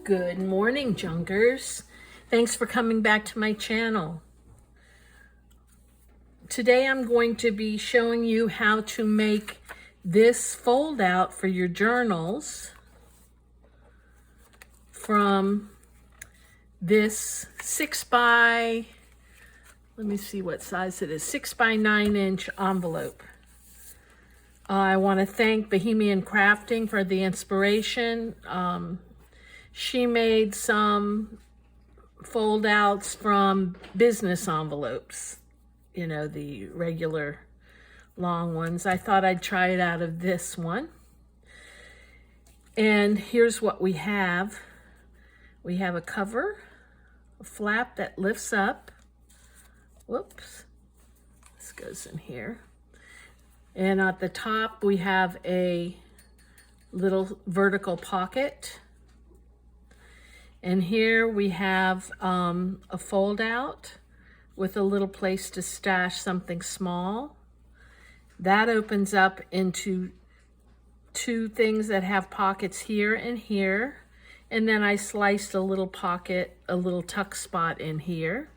Good morning, Junkers. Thanks for coming back to my channel. Today I'm going to be showing you how to make this fold out for your journals from this 6 by, let me see what size it is, 6 by 9 inch envelope. I want to thank Bohemian Crafting for the inspiration. She made some fold outs from business envelopes, you know, the regular long ones. I thought I'd try it out of this one. And here's what we have. We have a cover, a flap that lifts up. Whoops, this goes in here. And at the top we have a little vertical pocket. And here we have a fold out with a little place to stash something small. That opens up into two things that have pockets here and here. And then I sliced a little pocket, a little tuck spot in here.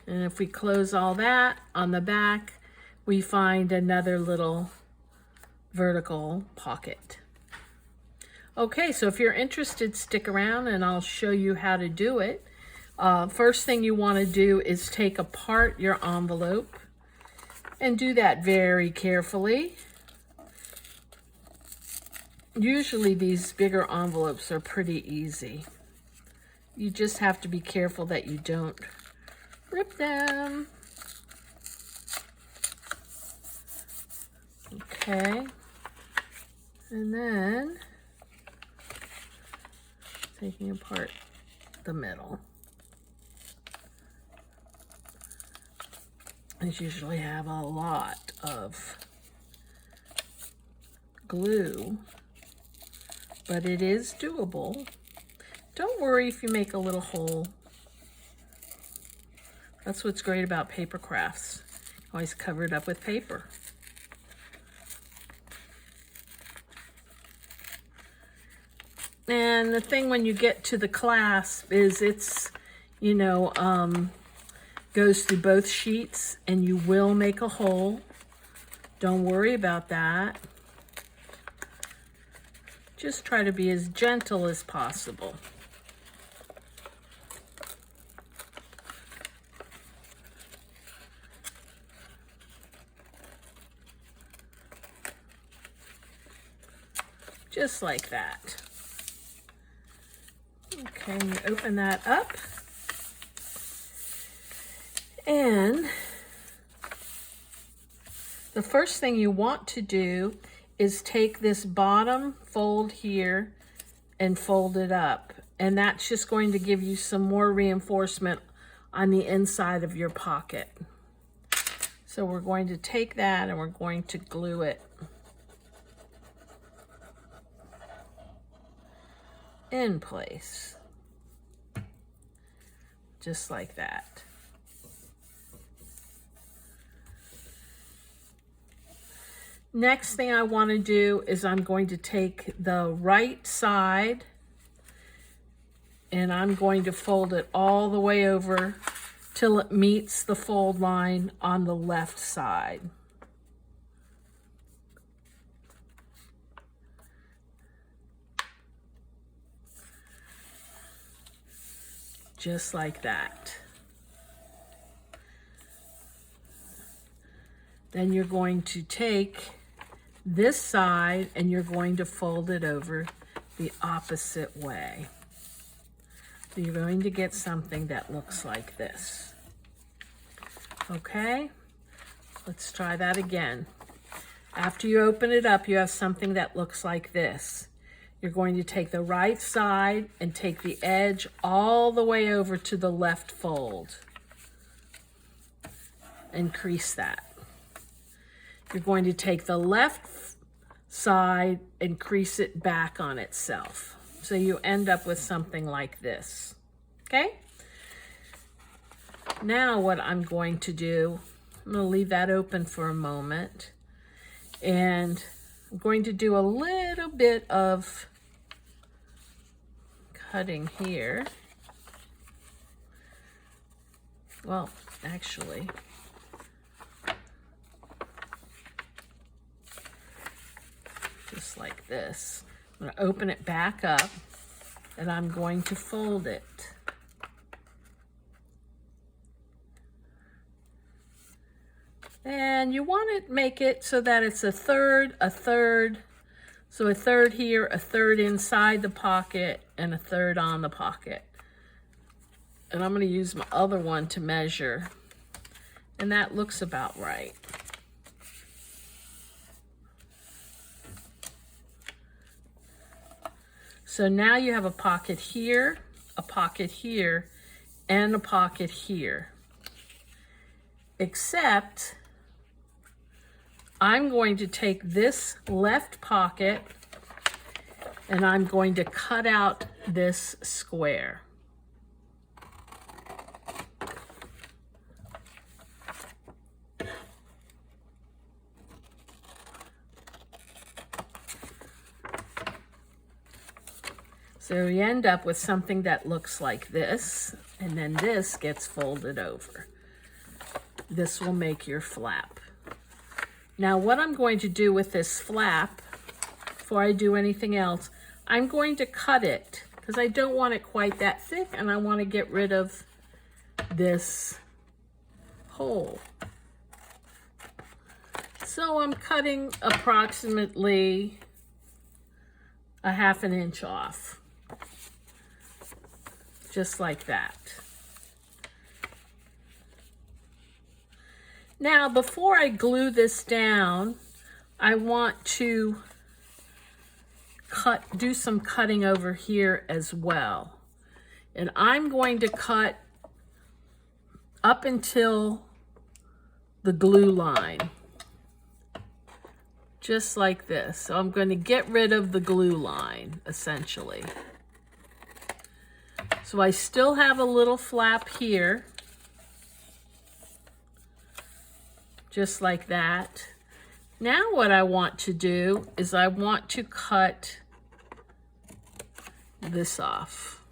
And if we close all that, on the back, we find another little vertical pocket. Okay, so if you're interested, stick around and I'll show you how to do it. First thing you want to do is take apart your envelope and do that very carefully. Usually these bigger envelopes are pretty easy. You just have to be careful that you don't rip them. Okay, and then taking apart the middle. These usually have a lot of glue, but it is doable. Don't worry if you make a little hole. That's what's great about paper crafts. Always cover it up with paper. And the thing when you get to the clasp is it's, you know, goes through both sheets and you will make a hole. Don't worry about that. Just try to be as gentle as possible. Just like that. Okay, and you open that up. And the first thing you want to do is take this bottom fold here and fold it up. And that's just going to give you some more reinforcement on the inside of your pocket. So we're going to take that and we're going to glue it in place, just like that. Next thing I want to do is I'm going to take the right side and I'm going to fold it all the way over till it meets the fold line on the left side. Just like that. Then you're going to take this side and you're going to fold it over the opposite way. So you're going to get something that looks like this. Okay, let's try that again. After you open it up, you have something that looks like this. You're going to take the right side and take the edge all the way over to the left fold and crease that. You're going to take the left side and crease it back on itself. So you end up with something like this, okay? Now what I'm going to do, I'm going to leave that open for a moment, and I'm going to do a little bit of cutting here. Well, actually, just like this. I'm going to open it back up and I'm going to fold it. And you want to make it so that it's a third, so a third here, a third inside the pocket, and a third on the pocket. And I'm going to use my other one to measure. And that looks about right. So now you have a pocket here, and a pocket here. Except I'm going to take this left pocket and I'm going to cut out this square. So you end up with something that looks like this, and then this gets folded over. This will make your flap. Now what I'm going to do with this flap, before I do anything else, I'm going to cut it because I don't want it quite that thick and I want to get rid of this hole. So I'm cutting approximately a ½ inch off. Just like that. Now, before I glue this down, I want to do some cutting over here as well. And I'm going to cut up until the glue line. Just like this. So I'm going to get rid of the glue line, essentially. So I still have a little flap here, just like that. Now what I want to do is I want to cut this off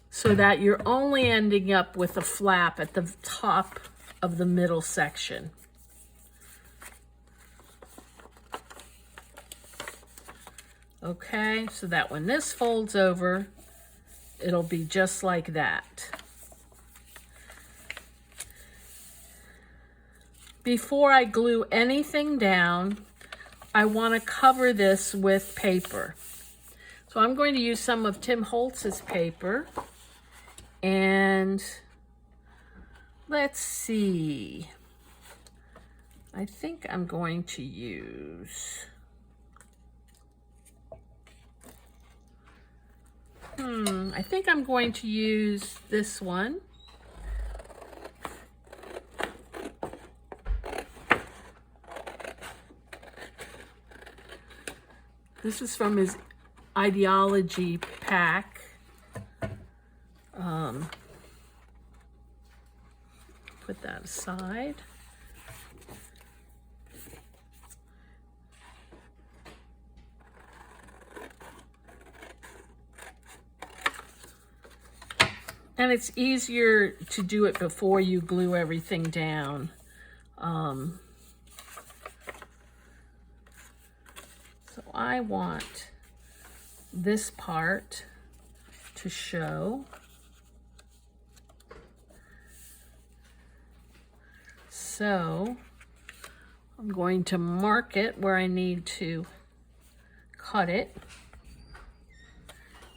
so that you're only ending up with a flap at the top of the middle section. Okay, so that when this folds over, it'll be just like that. Before I glue anything down, I want to cover this with paper. So I'm going to use some of Tim Holtz's paper. And let's see. I think I'm going to use... I think I'm going to use this one. This is from his ideology pack. Put that aside. And it's easier to do it before you glue everything down. So I want this part to show. So I'm going to mark it where I need to cut it.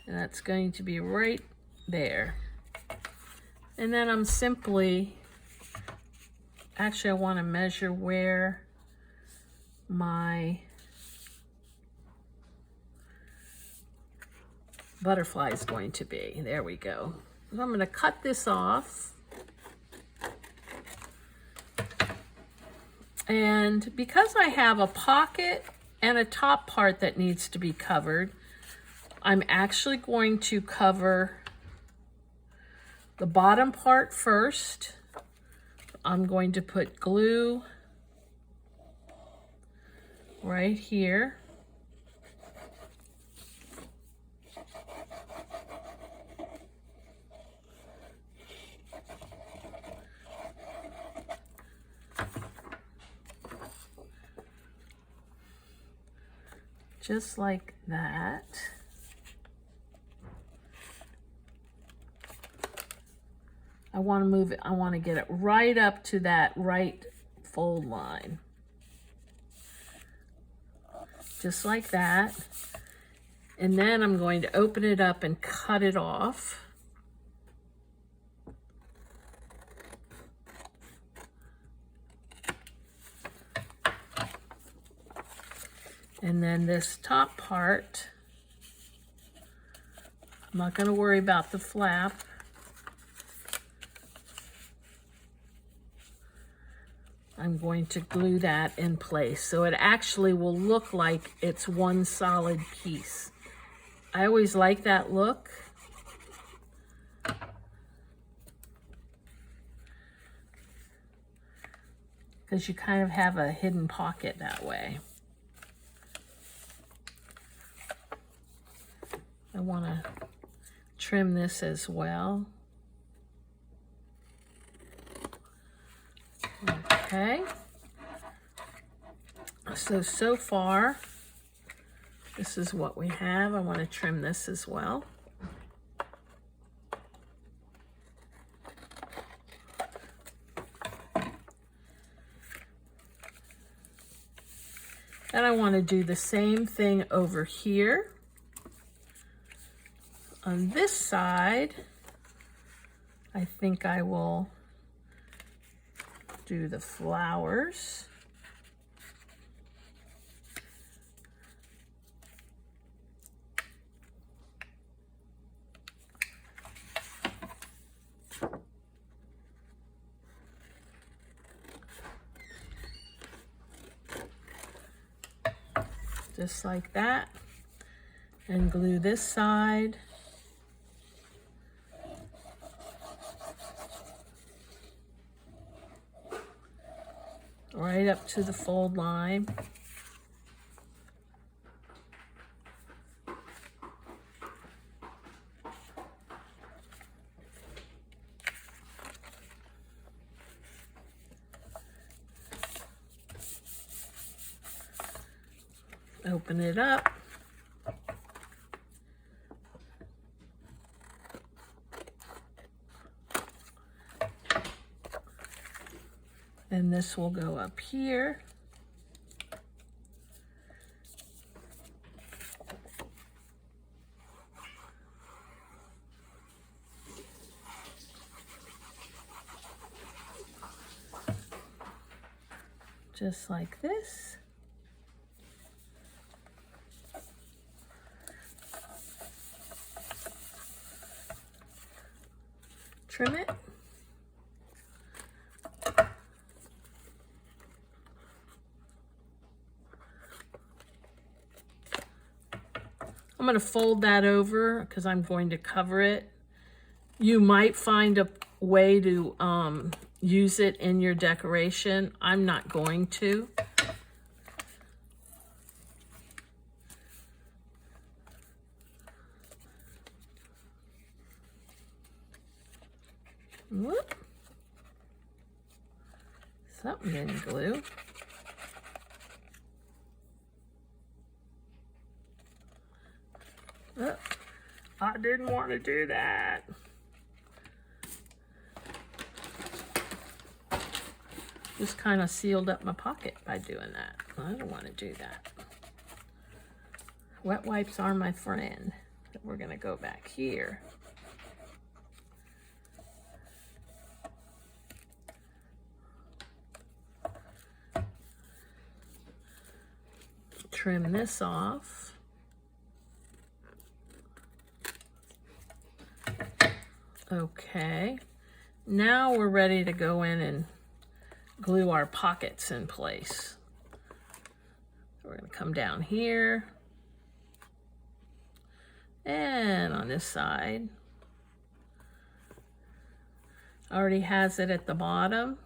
And that's going to be right there. And then I'm simply, actually I want to measure where my butterfly is going to be. There we go. So I'm going to cut this off. And because I have a pocket and a top part that needs to be covered, I'm actually going to cover the bottom part first. I'm going to put glue right here. just like that. I want to move it, I want to get it right up to that right fold line. Just like that. And then I'm going to open it up and cut it off. And then this top part, I'm not going to worry about the flap. I'm going to glue that in place so it actually will look like it's one solid piece. I always like that look. Because you kind of have a hidden pocket that way. I want to trim this as well. Okay. So far, this is what we have. I want to trim this as well. And I want to do the same thing over here. On this side, I think I will do the flowers. Just like that. And glue this side. Right up to the fold line. Open it up. And this will go up here. Just like this. Trim it. I'm going to fold that over because I'm going to cover it. You might find a way to use it in your decoration. I'm not going to. Whoop. Something didn't glue. Oh, I didn't want to do that. Just kind of sealed up my pocket by doing that. I don't want to do that. Wet wipes are my friend. We're going to go back here. Trim this off. Okay, now we're ready to go in and glue our pockets in place. We're going to come down here and on this side. Already has it at the bottom.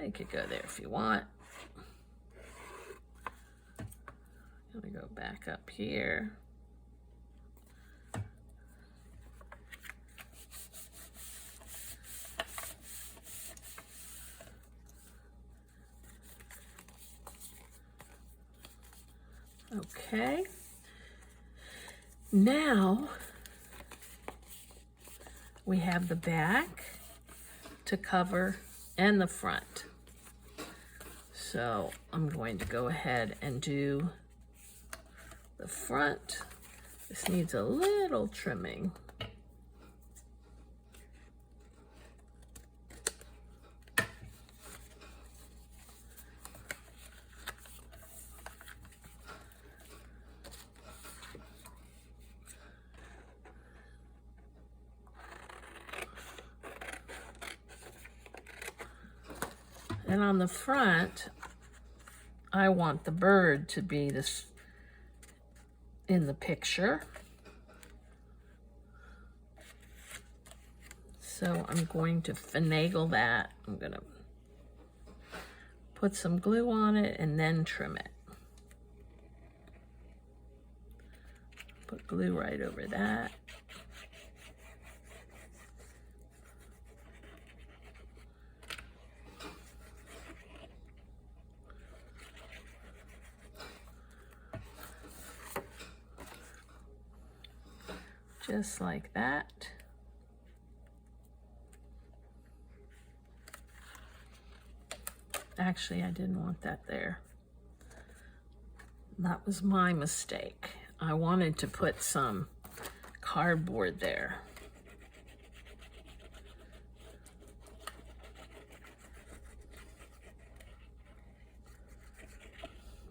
You could go there if you want. I'm going to go back up here. Okay. Now we have the back to cover and the front. So I'm going to go ahead and do the front. This needs a little trimming. And on the front, I want the bird to be this in the picture. So I'm going to finagle that. I'm going to put some glue on it and then trim it. Put glue right over that. Just like that. Actually, I didn't want that there. That was my mistake. I wanted to put some cardboard there.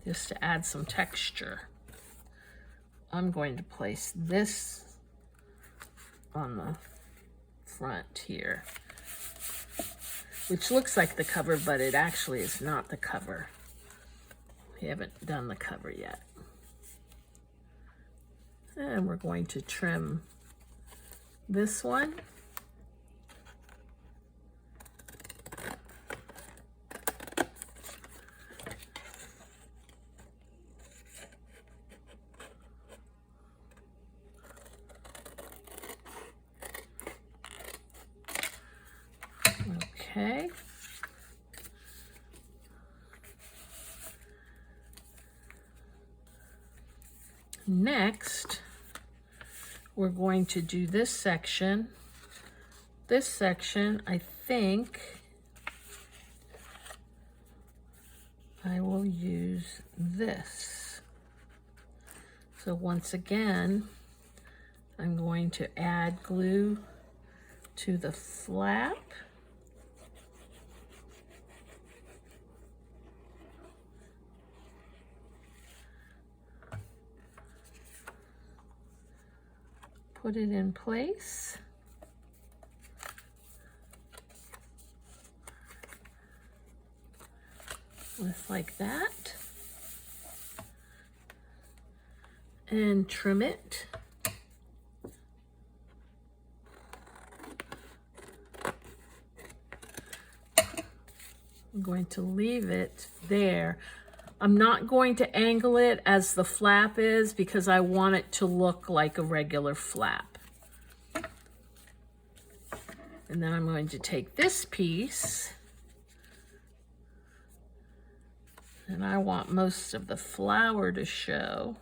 Just to add some texture. I'm going to place this on the front here, which looks like the cover, but it actually is not the cover. We haven't done the cover yet. And we're going to trim this one. Okay. Next, we're going to do this section. This section, I think I will use this. So once again, I'm going to add glue to the flap. Put it in place. Just like that. And trim it. I'm going to leave it there. I'm not going to angle it as the flap is because I want it to look like a regular flap. And then I'm going to take this piece, and I want most of the flower to show.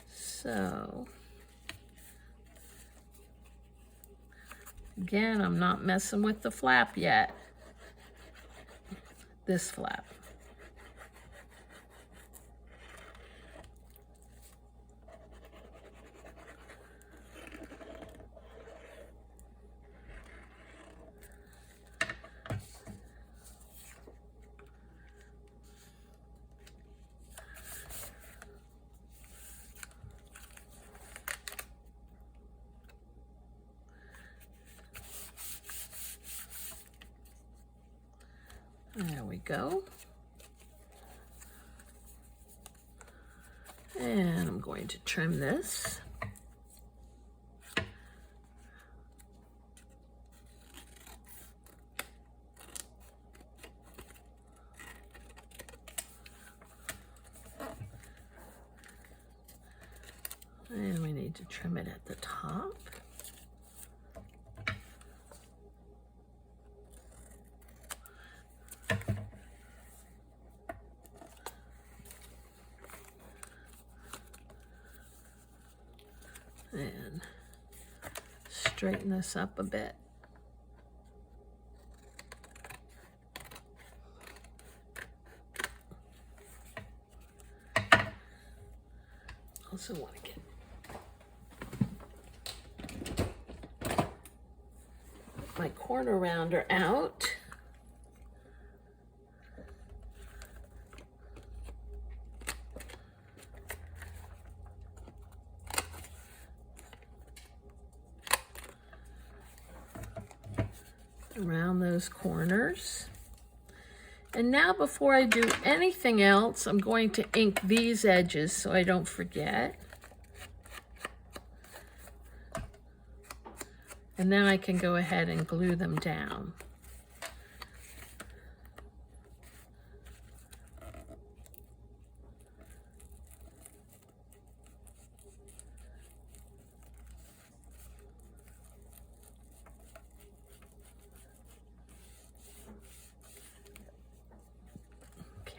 So, again, I'm not messing with the flap yet. This flap. There we go. And I'm going to trim this. And we need to trim it at the top. And straighten this up a bit. Also want to get my corner rounder out. Around those corners. And now before I do anything else, I'm going to ink these edges so I don't forget. And then I can go ahead and glue them down.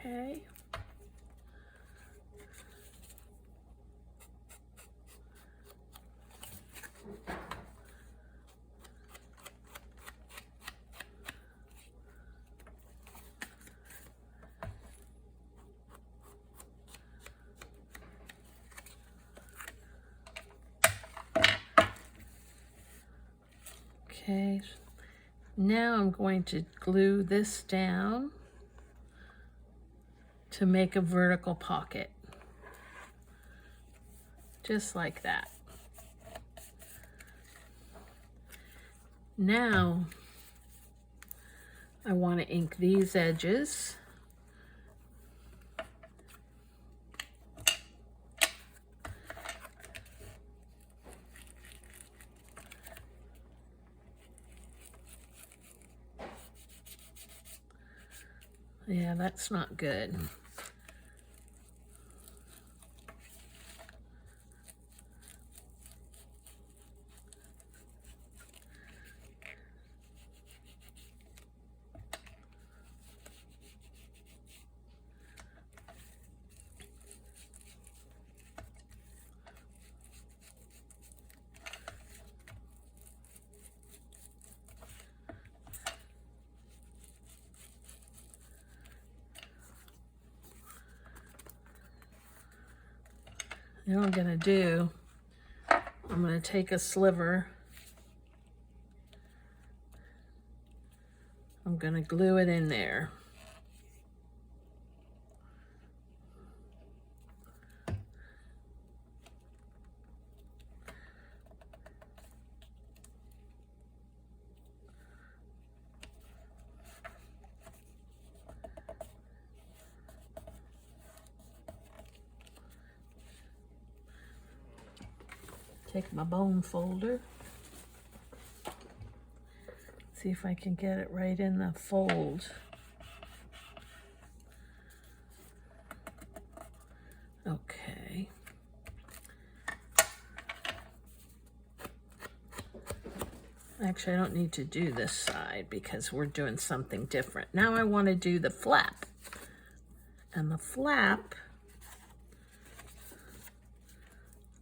Okay. Okay, now I'm going to glue this down to make a vertical pocket, just like that. Now I want to ink these edges. Yeah, that's not good. Now what I'm going to do, I'm going to take a sliver, I'm going to glue it in there. Take my bone folder. See if I can get it right in the fold. Okay. Actually, I don't need to do this side because we're doing something different. Now I want to do the flap. And the flap,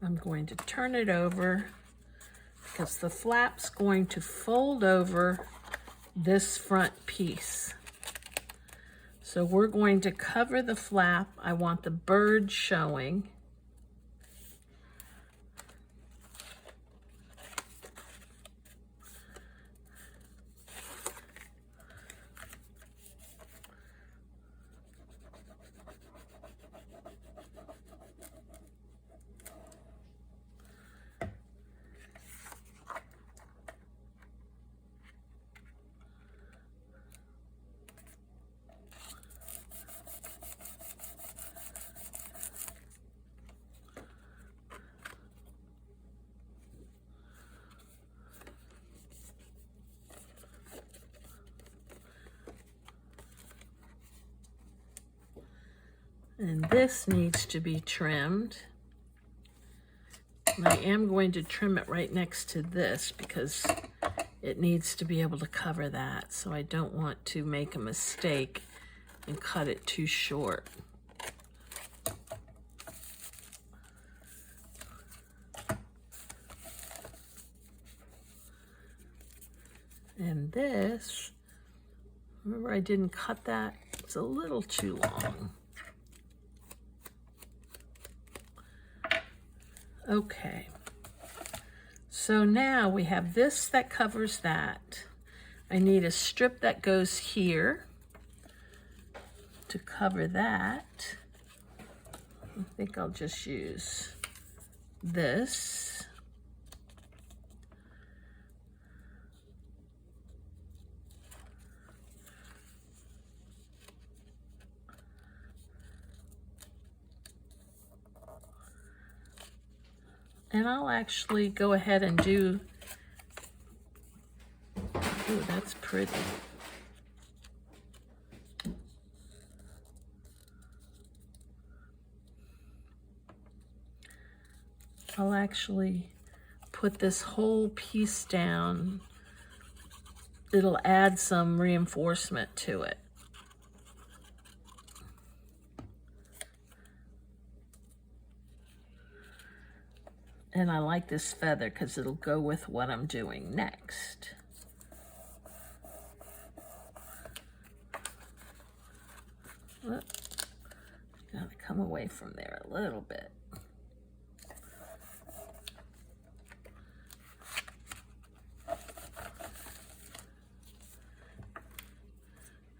I'm going to turn it over because the flap's going to fold over this front piece. So we're going to cover the flap. I want the bird showing. And this needs to be trimmed. And I am going to trim it right next to this because it needs to be able to cover that. So I don't want to make a mistake and cut it too short. And this, remember I didn't cut that? It's a little too long. Okay. So now we have this that covers that. I need a strip that goes here to cover that. I think I'll just use this. And I'll actually go ahead and do, ooh, that's pretty. I'll actually put this whole piece down. It'll add some reinforcement to it. And I like this feather because it'll go with what I'm doing next. Look, gotta come away from there a little bit.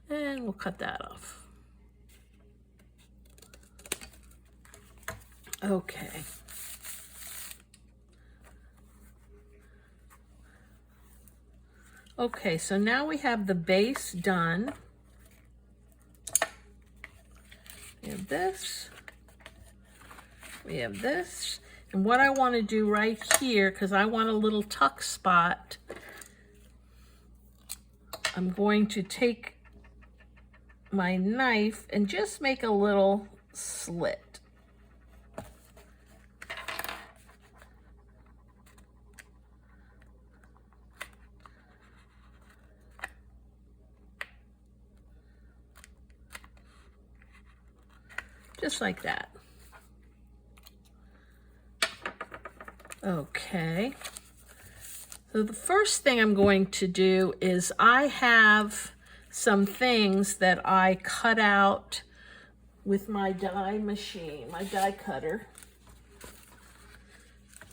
And we'll cut that off. Okay. Okay, so now we have the base done. We have this. We have this. And what I want to do right here, because I want a little tuck spot, I'm going to take my knife and just make a little slit. Just like that. Okay. So the first thing I'm going to do is I have some things that I cut out with my die machine, my die cutter.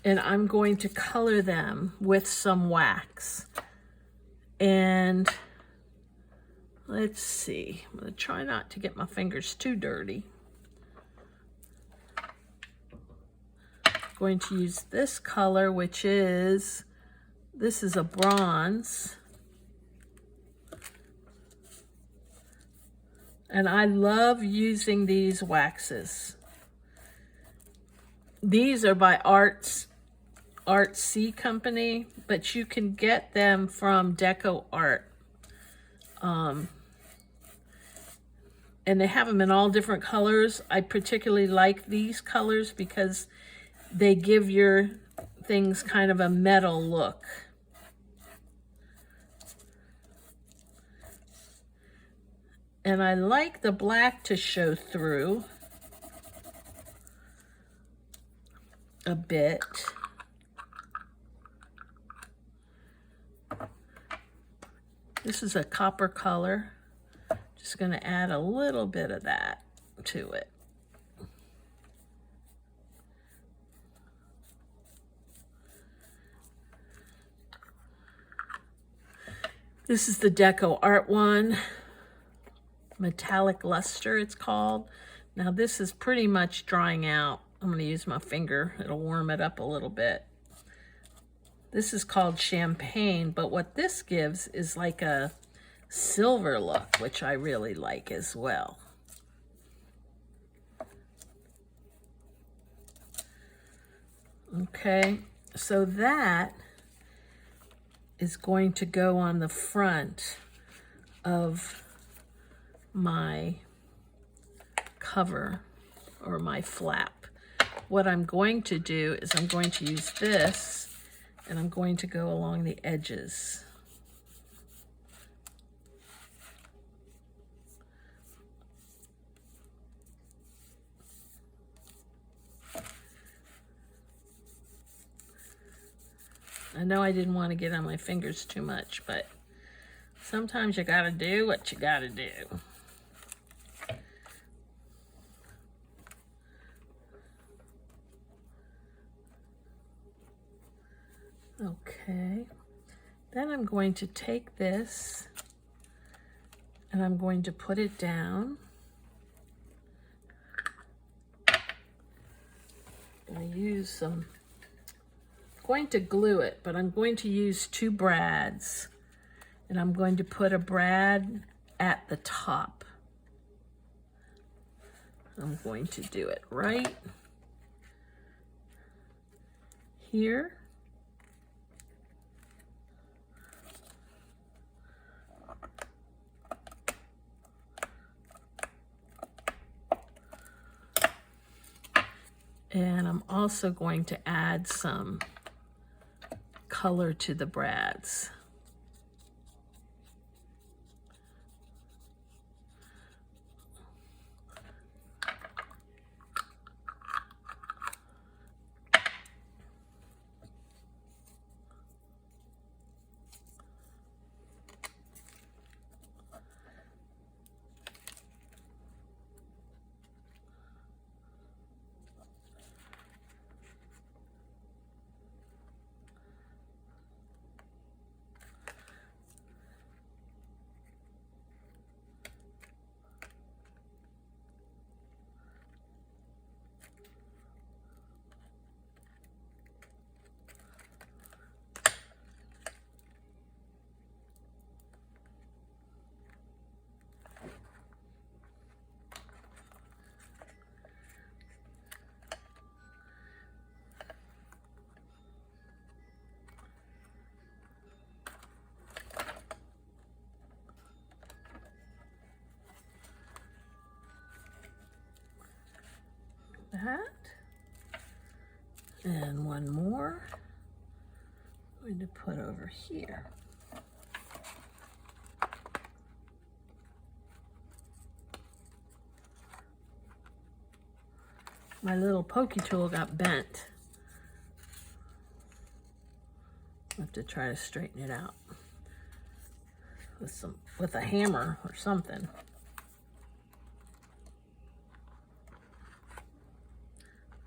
And I'm going to color them with some wax. And let's see, I'm going to try not to get my fingers too dirty. Going to use this color, which is, this is a bronze. And I love using these waxes. These are by Artsy Company, but you can get them from Deco Art. And they have them in all different colors. I particularly like these colors because they give your things kind of a metal look. And I like the black to show through a bit. This is a copper color. Just going to add a little bit of that to it. This is the Deco Art one, Metallic Luster it's called. Now this is pretty much drying out. I'm going to use my finger, it'll warm it up a little bit. This is called Champagne, but what this gives is like a silver look, which I really like as well. Okay, so that is going to go on the front of my cover or my flap. What I'm going to do is I'm going to use this and I'm going to go along the edges. I know I didn't want to get on my fingers too much, but sometimes you gotta do what you gotta do. Okay, then I'm going to take this and I'm going to put it down. I'm going to use some, I'm going to glue it, but I'm going to use 2 brads, and I'm going to put a brad at the top. I'm going to do it right here. And I'm also going to add some color to the brads. That. And one more I'm going to put over here. My little pokey tool got bent. I have to try to straighten it out with a hammer or something.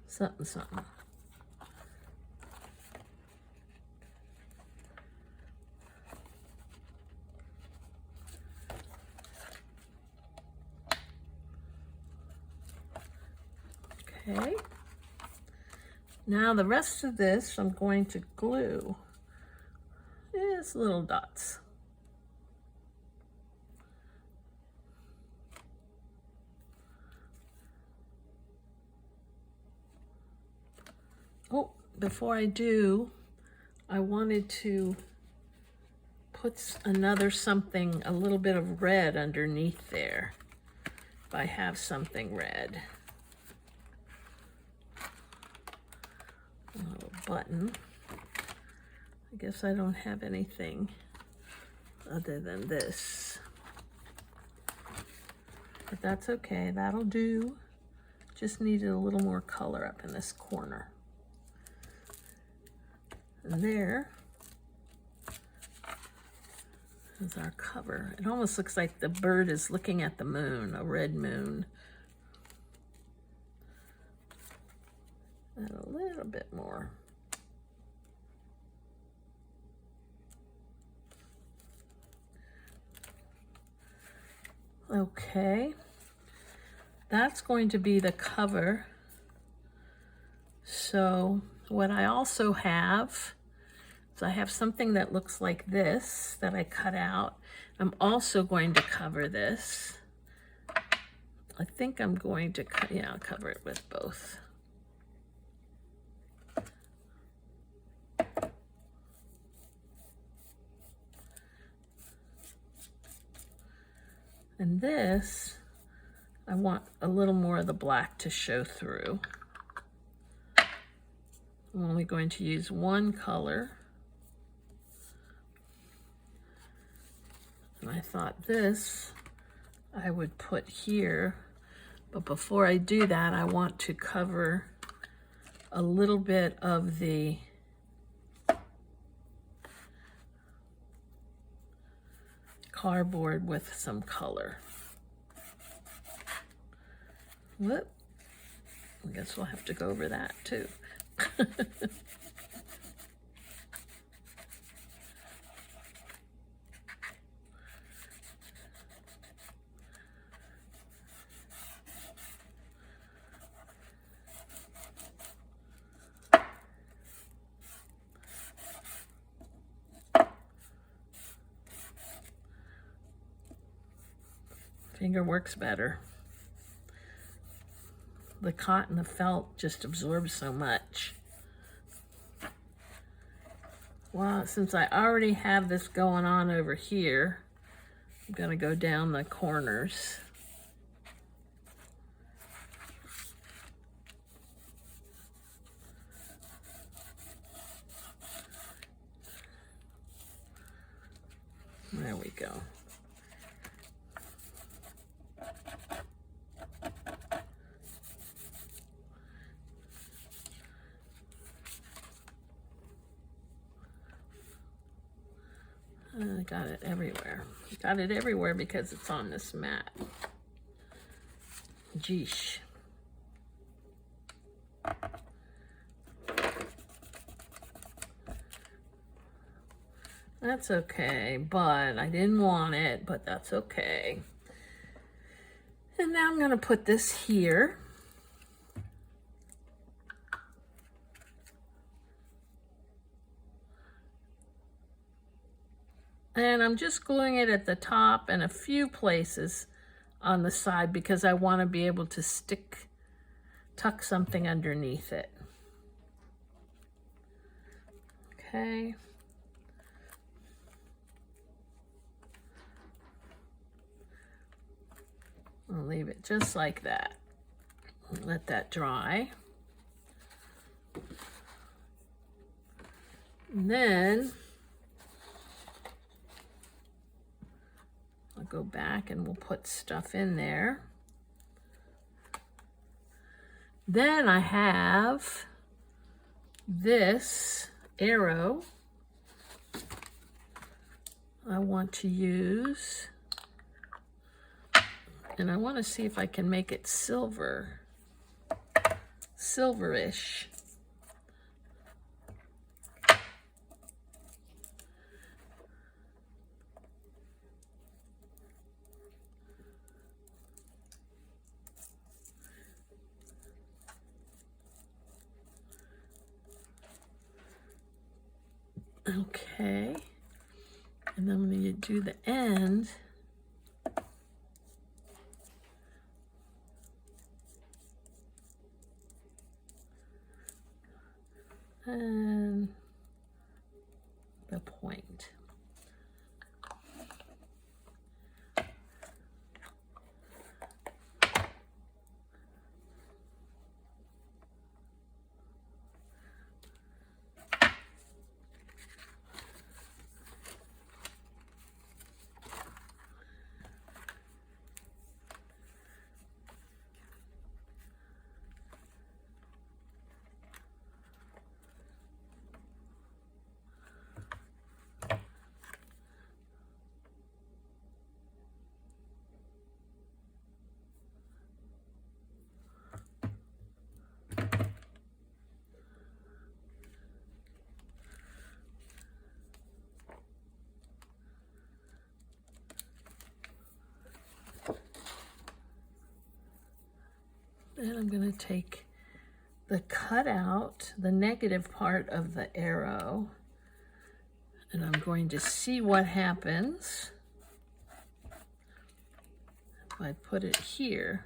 Something. Okay. Now the rest of this I'm going to glue. Just little dots. Oh, before I do, I wanted to put another something, a little bit of red underneath there, if I have something red. A little button. I guess I don't have anything other than this. But that's okay, that'll do. Just needed a little more color up in this corner. And there is our cover. It almost looks like the bird is looking at the moon, a red moon. And a little bit more. Okay, that's going to be the cover. So what I also have is I have something that looks like this that I cut out. I'm also going to cover this. I think I'm going to I'll cover it with both. And this, I want a little more of the black to show through. I'm only going to use one color. And I thought this I would put here, but before I do that, I want to cover a little bit of the cardboard with some color. Whoop. I guess we'll have to go over that too. Finger works better. The cotton, the felt just absorbs so much. Well, since I already have this going on over here, I'm going to go down the corners. There we go. I got it everywhere. Got it everywhere because it's on this mat. Geesh. That's okay, but I didn't want it, but that's okay. And now I'm going to put this here. And I'm just gluing it at the top and a few places on the side because I want to be able to tuck something underneath it. Okay. I'll leave it just like that. Let that dry. And then I'll go back and we'll put stuff in there. Then I have this arrow I want to use. And I want to see if I can make it silverish. Okay, and then I'm going to do the end. And the point. Then I'm going to take the cutout, the negative part of the arrow, and I'm going to see what happens if I put it here.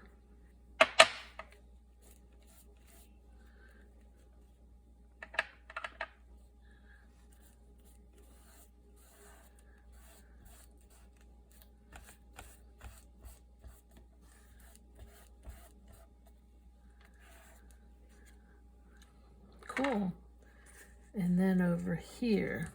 Cool. And then over here,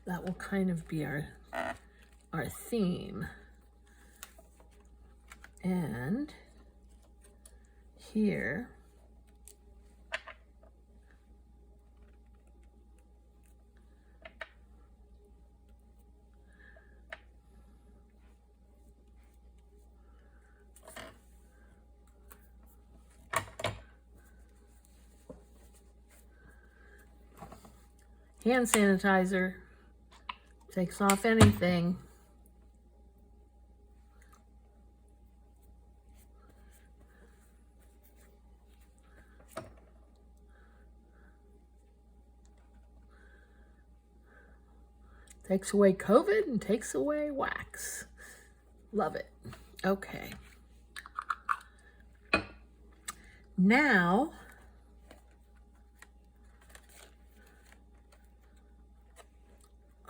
That will kind of be our theme. And here, hand sanitizer takes off anything. Takes away COVID and takes away wax. Love it. Okay. Now,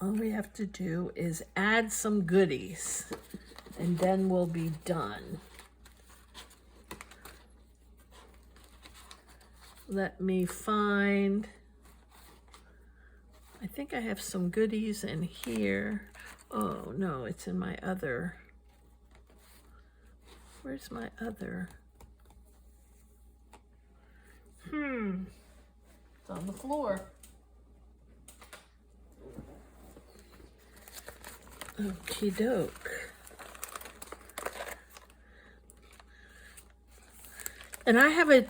all we have to do is add some goodies, and then we'll be done. Let me find, I think I have some goodies in here. Oh no, it's in my other, where's my other? It's on the floor. Okie doke. And I have a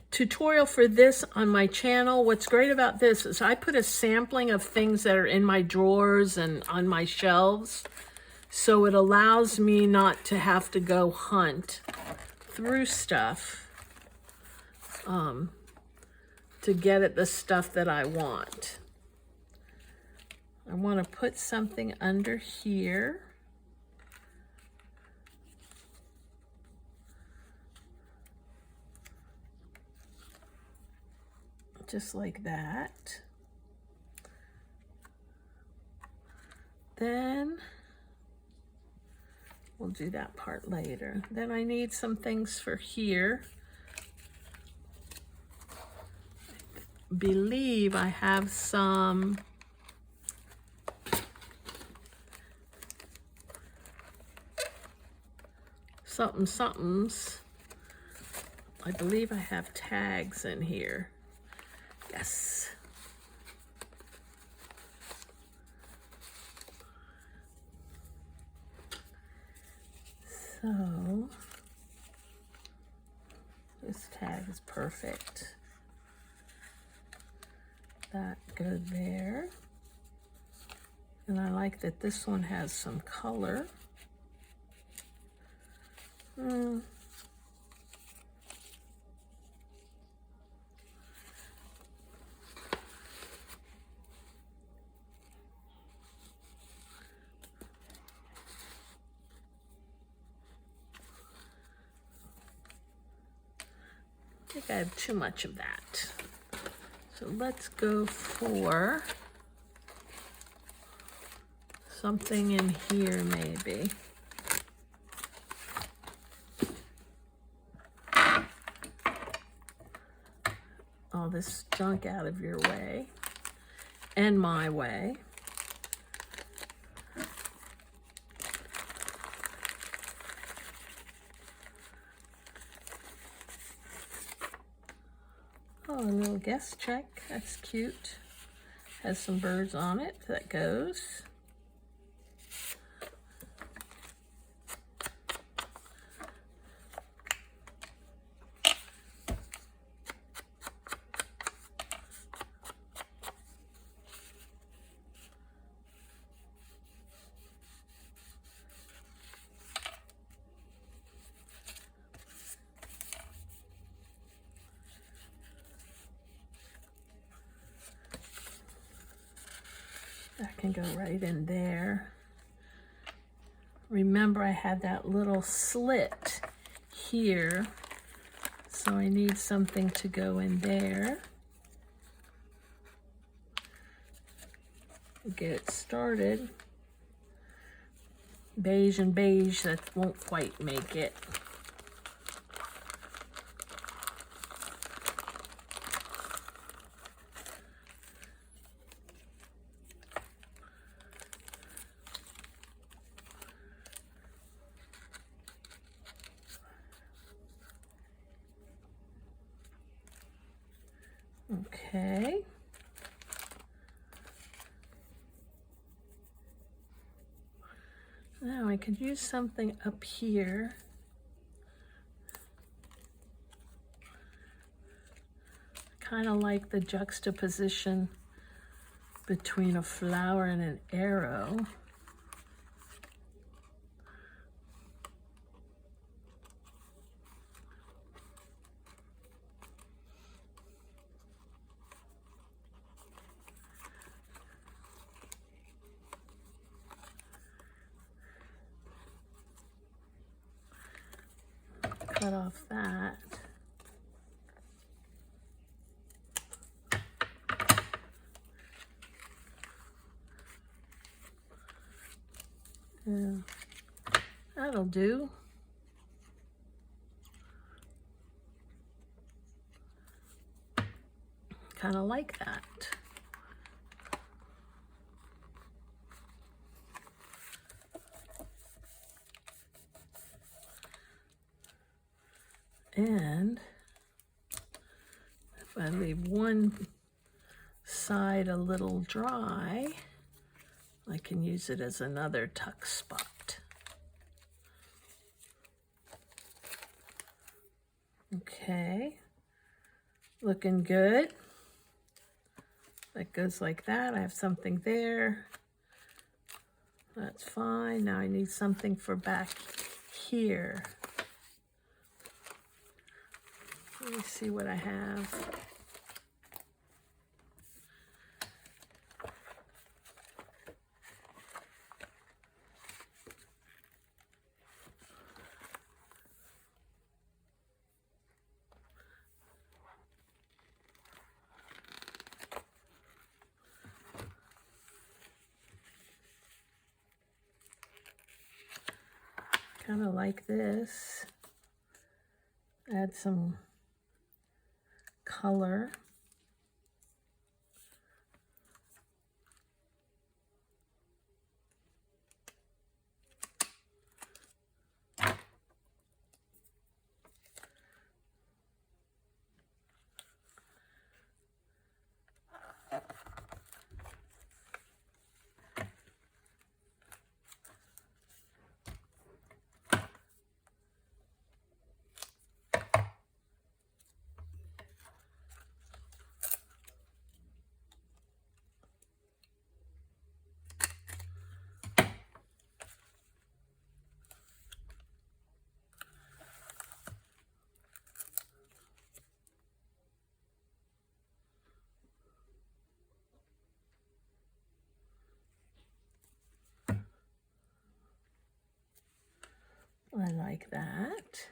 tutorial for this on my channel. What's great about this is I put a sampling of things that are in my drawers and on my shelves. So it allows me not to have to go hunt through stuff to get at the stuff that I want. I want to put something under here. Just like that. Then we'll do that part later. Then I need some things for here. I believe I have some somethings. I believe I have tags in here. Yes. So this tag is perfect. That go there. And I like that this one has some color. I think I have too much of that. So let's go for something in here maybe. All this junk out of your way and my way. Oh, a little guest check. That's cute. Has some birds on it. That goes. That can go right in there. Remember, I had that little slit here, so I need something to go in there. Get it started. Beige and beige, that won't quite make it. Okay. Now I could use something up here. Kind of like the juxtaposition between a flower and an arrow. Cut off that. Yeah, that'll do. Kind of like that. And if I leave one side a little dry, I can use it as another tuck spot. Okay, looking good. That goes like that. I have something there. That's fine. Now I need something for back here. Let me see what I have. Kind of like this. Add some color. I like that.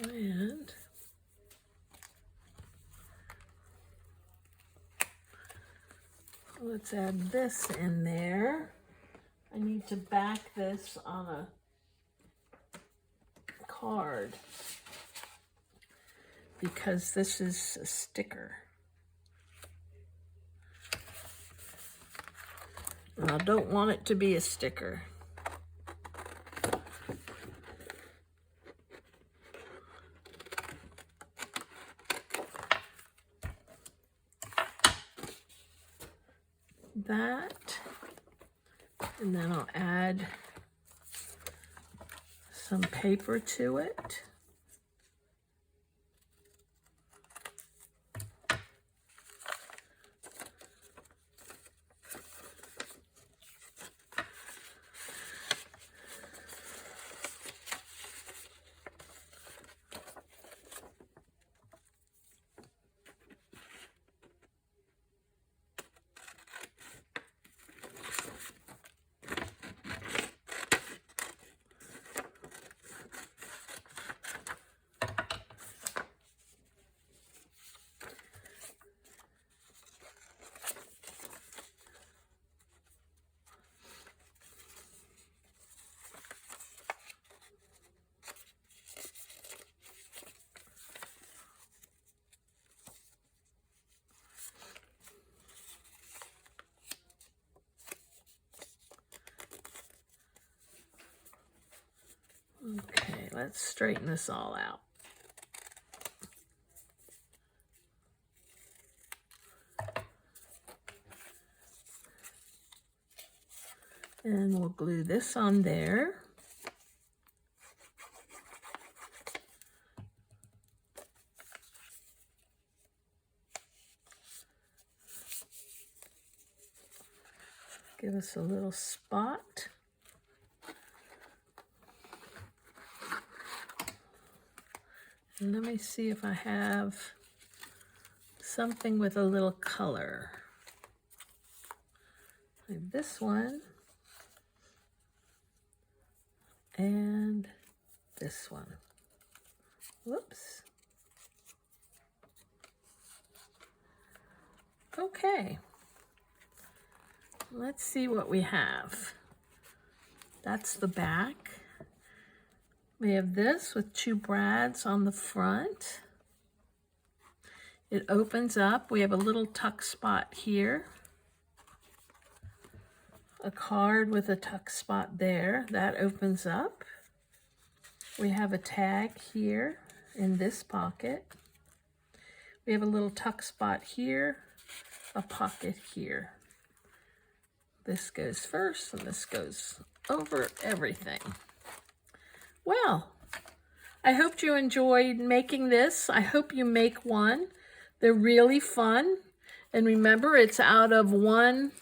And let's add this in there. I need to back this on a card because this is a sticker. And I don't want it to be a sticker. That, and then I'll add some paper to it. let's straighten this all out. And we'll glue this on there. Give us a little spot. And let me see if I have something with a little color. Like this one. And this one. Whoops. Okay. Let's see what we have. That's the back. We have this with 2 brads on the front. It opens up. We have a little tuck spot here. A card with a tuck spot there. That opens up. We have a tag here in this pocket. We have a little tuck spot here, a pocket here. This goes first and this goes over everything. Well, I hope you enjoyed making this. I hope you make one. They're really fun. And remember, it's out of one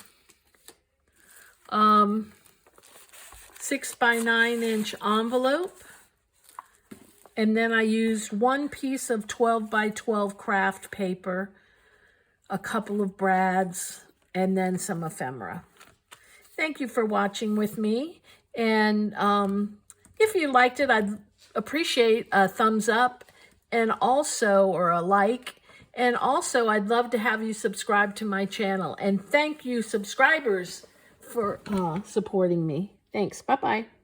6 by 9 inch envelope. And then I used 1 piece of 12 by 12 craft paper, a couple of brads, and then some ephemera. Thank you for watching with me. And if you liked it, I'd appreciate a thumbs up and also, or a like. And also, I'd love to have you subscribe to my channel. And thank you, subscribers, for supporting me. Thanks. Bye-bye.